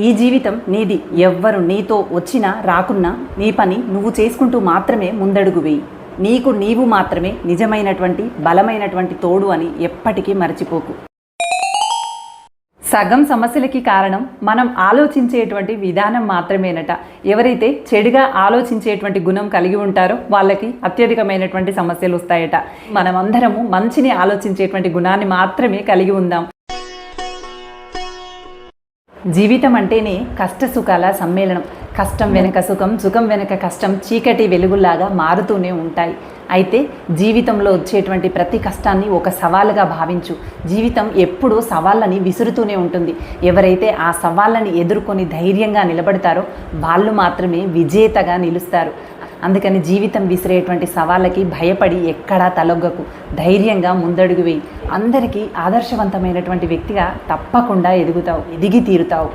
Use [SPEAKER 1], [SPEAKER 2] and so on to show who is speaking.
[SPEAKER 1] ఈ జీవితం నీది. ఎవ్వరు నీతో వచ్చినా రాకున్నా నీ పని నువ్వు చేసుకుంటూ మాత్రమే ముందడుగు వేయి. నీకు నీవు మాత్రమే నిజమైనటువంటి బలమైనటువంటి తోడు అని ఎప్పటికీ మర్చిపోకు. సగం సమస్యలకి కారణం మనం ఆలోచించేటువంటి విధానం మాత్రమేనట. ఎవరైతే చెడుగా ఆలోచించేటువంటి గుణం కలిగి ఉంటారో వాళ్ళకి అత్యధికమైనటువంటి సమస్యలు వస్తాయట. మనమందరము మంచిని ఆలోచించేటువంటి గుణాన్ని మాత్రమే కలిగి ఉందాం. జీవితం అంటేనే కష్ట సుఖాల సమ్మేళనం. కష్టం వెనక సుఖం, సుఖం వెనక కష్టం చీకటి వెలుగులాగా మారుతూనే ఉంటాయి. అయితే జీవితంలో వచ్చేటువంటి ప్రతి కష్టాన్ని ఒక సవాలుగా భావించు. జీవితం ఎప్పుడూ సవాళ్ళని విసురుతూనే ఉంటుంది. ఎవరైతే ఆ సవాళ్ళని ఎదుర్కొని ధైర్యంగా నిలబడతారో వాళ్ళు మాత్రమే విజేతగా నిలుస్తారు. అందుకని జీవితం విసిరేటువంటి సవాళ్ళకి భయపడి ఎక్కడా తలొగ్గకు. ధైర్యంగా ముందడుగు వేయి. అందరికీ ఆదర్శవంతమైనటువంటి వ్యక్తిగా తప్పకుండా ఎదుగుతావు, ఎదిగి తీరుతావు.